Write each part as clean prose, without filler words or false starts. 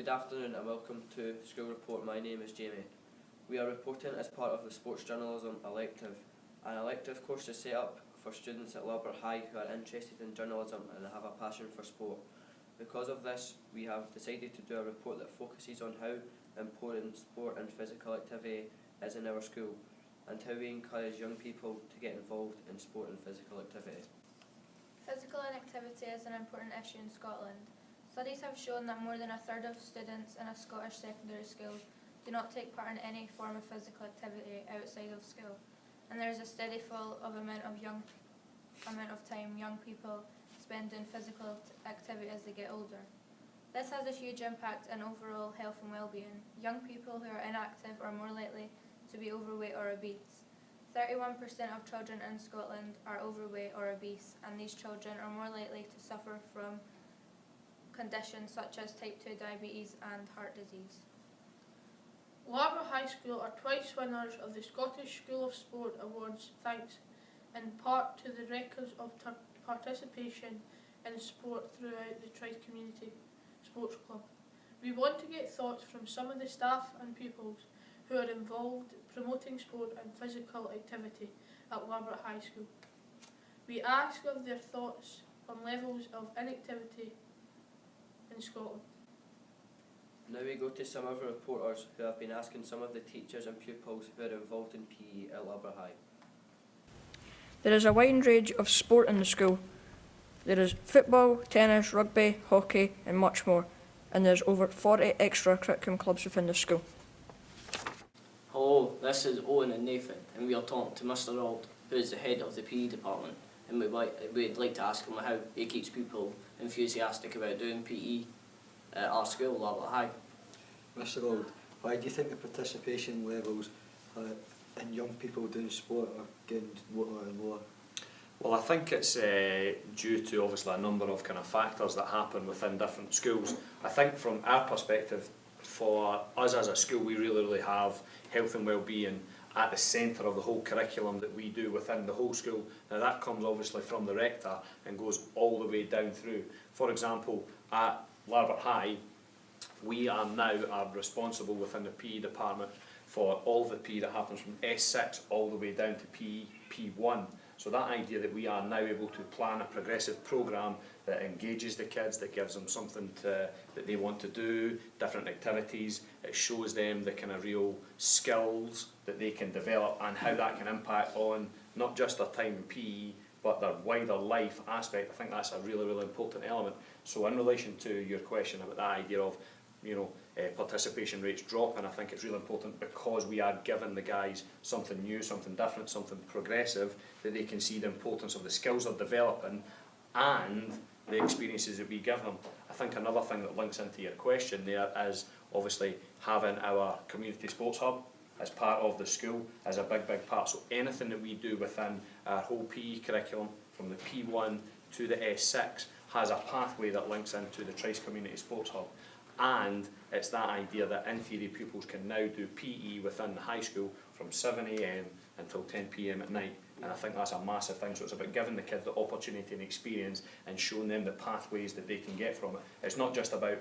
Good afternoon and welcome to School Report. My name is Jamie. We are reporting as part of the Sports Journalism Elective. An elective course is set up for students at Larbert High who are interested in journalism and have a passion for sport. Because of this, we have decided to do a report that focuses on how important sport and physical activity is in our school and how we encourage young people to get involved in sport and physical activity. Physical inactivity is an important issue in Scotland. Studies have shown that more than a third of students in a Scottish secondary school do not take part in any form of physical activity outside of school, and there is a steady fall of amount of time young people spend in physical activity as they get older. This has a huge impact on overall health and well-being. Young people who are inactive are more likely to be overweight or obese. 31% of children in Scotland are overweight or obese, and these children are more likely to suffer from conditions such as type 2 diabetes and heart disease. Larbert High School are twice winners of the Scottish School of Sport Awards thanks in part to the records of participation in sport throughout the Trice Community Sports Club. We want to get thoughts from some of the staff and pupils who are involved promoting sport and physical activity at Larbert High School. We ask of their thoughts on levels of inactivity in Scotland. Now we go to some of our reporters who have been asking some of the teachers and pupils who are involved in PE at Larbert High. There is a wide range of sport in the school. There is football, tennis, rugby, hockey and much more, and there's over 40 extra curriculum clubs within the school. Hello, this is Owen and Nathan, and we are talking to Mr. Auld, who is the head of the PE department, and we'd like to ask him how he keeps people enthusiastic about doing PE at our school, Larbert High. Mr. Auld, why do you think the participation levels in young people doing sport are getting lower and lower? Well, I think it's due to obviously a number of kind of factors that happen within different schools. I think from our perspective, for us as a school, we really have health and well-being at the centre of the whole curriculum that we do within the whole school. Now that comes obviously from the rector and goes all the way down through. For example, at Larbert High, we are now responsible within the PE department for all the PE that happens from S6 all the way down to PE P1. So that idea that we are now able to plan a progressive programme that engages the kids, that gives them something that they want to do, different activities, it shows them the kind of real skills that they can develop and how that can impact on not just their time in PE but their wider life aspect. I think that's a really important element. So in relation to your question about that idea of participation rates dropping, I think it's really important because we are giving the guys something new, something different, something progressive, that they can see the importance of the skills they're developing and the experiences that we give them. I think another thing that links into your question there is obviously having our community sports hub as part of the school is a big part. So anything that we do within our whole PE curriculum from the P1 to the S6 has a pathway that links into the Trice Community Sports Hub. And it's that idea that in theory pupils can now do PE within the high school from 7 AM until 10 PM at night. And I think that's a massive thing. So it's about giving the kids the opportunity and experience and showing them the pathways that they can get from it. It's not just about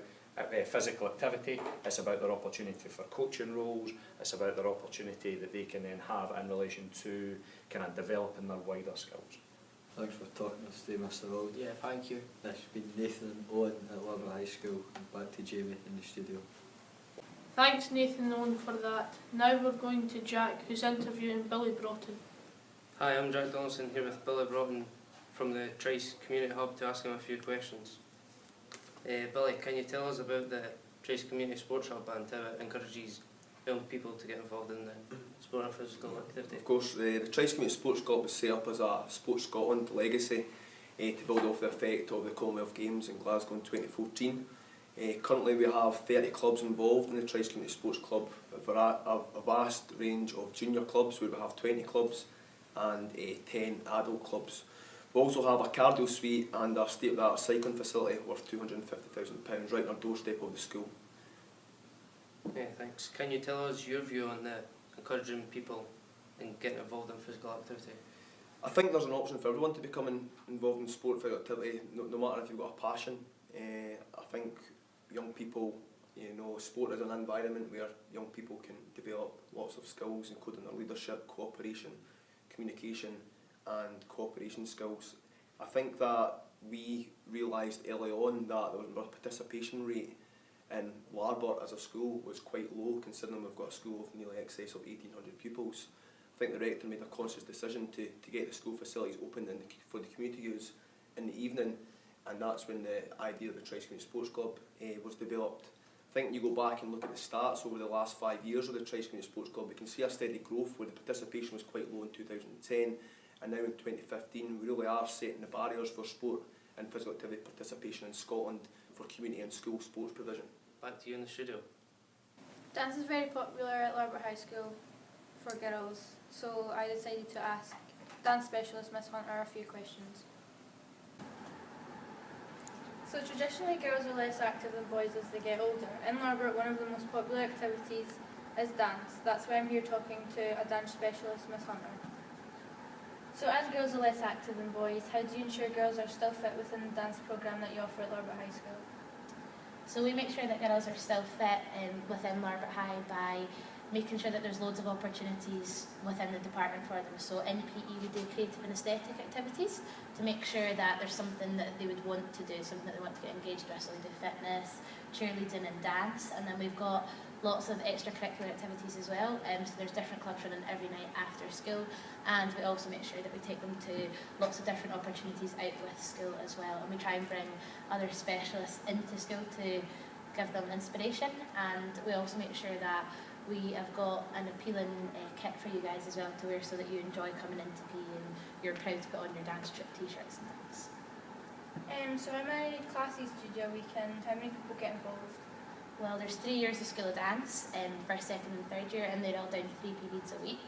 physical activity, it's about their opportunity for coaching roles, it's about their opportunity that they can then have in relation to kind of developing their wider skills. Thanks for talking to us today, Mr. Auld. Yeah, thank you. This has been Nathan and Owen at Larbert High School, and back to Jamie in the studio. Thanks Nathan and Owen for that. Now we're going to Jack, who's interviewing Billy Broughton. Hi, I'm Jack Donaldson here with Billy Broughton from the Trice Community Hub to ask him a few questions. Billy, can you tell us about the Trice Community Sports Hub and how it encourages young people to get involved in the sport and physical activity? Of course, the Trice Community Sports Club was set up as a Sports Scotland legacy to build off the effect of the Commonwealth Games in Glasgow in 2014. Currently we have 30 clubs involved in the Trice Community Sports Club, a vast range of junior clubs where we have 20 clubs and 10 adult clubs. We also have a cardio suite and a state-of-the-art cycling facility worth £250,000 right on our doorstep of the school. Yeah, thanks. Can you tell us your view on encouraging people in getting involved in physical activity? I think there's an option for everyone to become involved in sport and physical activity, no matter if you've got a passion. I think young people You know, sport is an environment where young people can develop lots of skills, including their leadership, cooperation, communication and cooperation skills. I think that we realised early on that our participation rate in Larbert as a school was quite low, considering we've got a school of nearly excess of 1,800 pupils. I think the rector made a conscious decision to get the school facilities open for the community use in the evening, and that's when the idea of the Trice Community Sports Club was developed. I think you go back and look at the stats over the last 5 years of the Trice Community Sports Club, we can see a steady growth where the participation was quite low in 2010, and now in 2015 we really are setting the barriers for sport and physical activity participation in Scotland for community and school sports provision. Back to you in the studio. Dance is very popular at Larbert High School for girls, so I decided to ask dance specialist Miss Hunter a few questions. So traditionally girls are less active than boys as they get older. In Larbert, one of the most popular activities is dance. That's why I'm here talking to a dance specialist, Miss Hunter. So as girls are less active than boys, how do you ensure girls are still fit within the dance programme that you offer at Larbert High School? So we make sure that girls are still fit within Larbert High by making sure that there's loads of opportunities within the department for them. So in PE we do creative and aesthetic activities to make sure that there's something that they would want to do, something that they want to get engaged with. So we do fitness, cheerleading and dance, and then we've got lots of extracurricular activities as well. So there's different clubs running every night after school, and we also make sure that we take them to lots of different opportunities out with school as well, and we try and bring other specialists into school to give them inspiration, and we also make sure that we have got an appealing kit for you guys as well to wear so that you enjoy coming into PE and you're proud to put on your dance trip t-shirts and things. So how many classes do you do a weekend? How many people get involved? Well, there's 3 years of school of dance, first, second and third year, and they're all down 3 periods a week.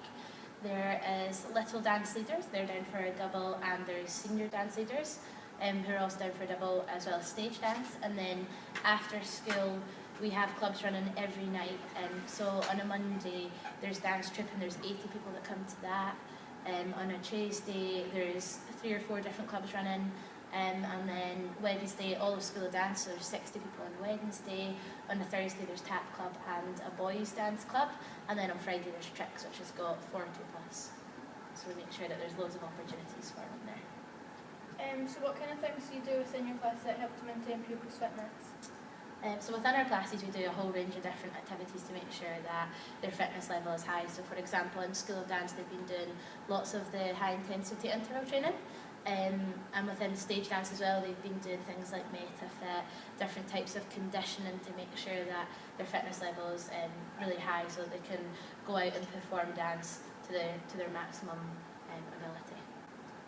There is little dance leaders, they're down for a double, and there's senior dance leaders who are also down for a double, as well as stage dance. And then after school we have clubs running every night, so on a Monday there's dance troupe and there's 80 people that come to that. On a Tuesday there's 3 or 4 different clubs running, and then Wednesday all of school of dance, so there's 60 people on Wednesday. On a Thursday there's tap club and a boys dance club, and then on Friday there's tricks, which has got 40 plus, so we make sure that there's loads of opportunities for them there. So what kind of things do you do within your class that help to maintain pupils' fitness? So within our classes we do a whole range of different activities to make sure that their fitness level is high. So for example, in School of Dance they've been doing lots of the high intensity interval training, and within stage dance as well they've been doing things like MetaFit, different types of conditioning to make sure that their fitness level is really high so that they can go out and perform dance to their maximum ability.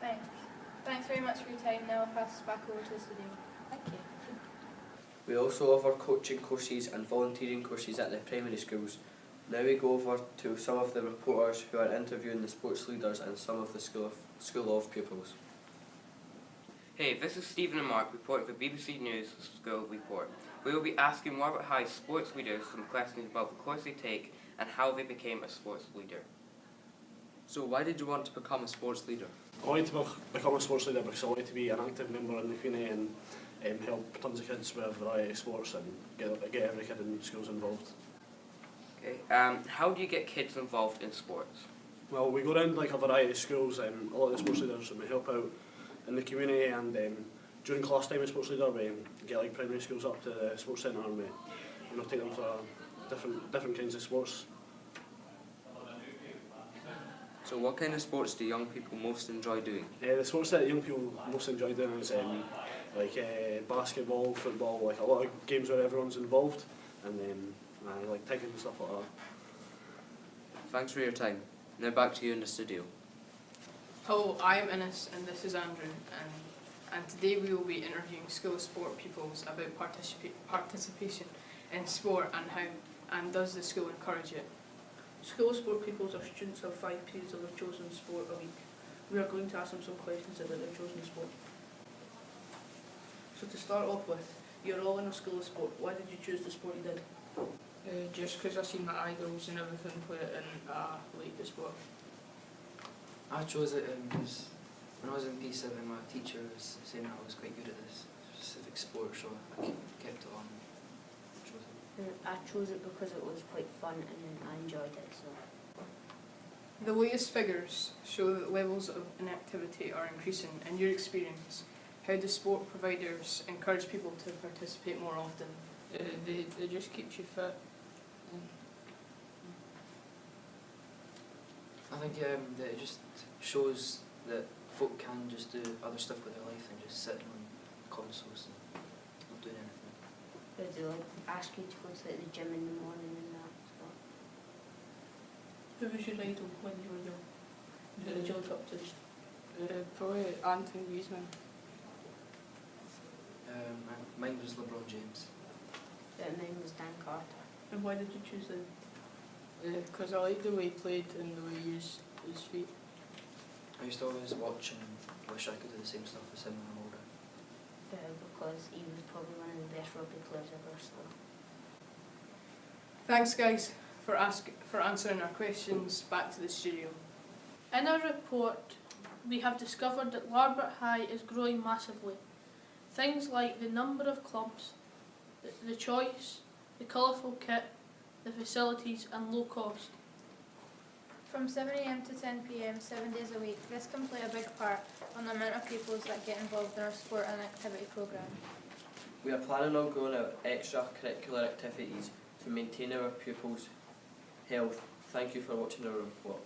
Thanks. Thanks very much for your time. Now I'll pass back over to the studio. Thank you. We also offer coaching courses and volunteering courses at the primary schools. Now we go over to some of the reporters who are interviewing the sports leaders and some of the school of pupils. Hey, this is Stephen and Mark reporting for BBC News School Report. We will be asking Larbert High sports leaders some questions about the course they take and how they became a sports leader. So why did you want to become a sports leader? I wanted to become a sports leader because I wanted to be an active member in the community and help tons of kids with a variety of sports and get every kid in schools involved. Okay. How do you get kids involved in sports? Well, we go around like a variety of schools and a lot of the sports leaders and we help out in the community, and during class time as sports leader we get like primary schools up to the sports centre and we take them for different kinds of sports. So what kind of sports do young people most enjoy doing? The sports that young people most enjoy doing is basketball, football, like a lot of games where everyone's involved, and like tagging and stuff like that. Thanks for your time. Now back to you in the studio. Hello, I am Innes and this is Andrew, and today we will be interviewing school sport pupils about participation in sport and does the school encourage it. School sport pupils are students of 5 periods of their chosen sport a week. We are going to ask them some questions about their chosen sport. So to start off with, you're all in a school of sport. Why did you choose the sport you did? Just because I've seen my idols and everything play it and I like the sport. I chose it because when I was in P7 my teacher was saying that I was quite good at this specific sport, so I kept it on and chose it. I chose it because it was quite fun and I enjoyed it. So. The latest figures show that levels of inactivity are increasing. In your experience, how do sport providers encourage people to participate more often? They just keeps you fit. I think that it just shows that folk can just do other stuff with their life than just sitting on consoles and not doing anything. They like ask you to go to like, the gym in the morning and that. So. Who was your idol when you were young? Who did you look up to? Probably Anthony Griezmann. Mine was LeBron James. Mine was Dan Carter. And why did you choose them? Because I liked the way he played and the way he used his feet. I used to always watch and wish I could do the same stuff as him when I'm older. Because he was probably one of the best rugby players ever. So. Thanks guys for answering our questions. Back to the studio. In our report, we have discovered that Larbert High is growing massively. Things like the number of clubs, the choice, the colourful kit, the facilities and low cost. From 7 AM to 10 PM, 7 days a week, this can play a big part on the amount of pupils that get involved in our sport and activity programme. We are planning on growing our extracurricular activities to maintain our pupils' health. Thank you for watching our report.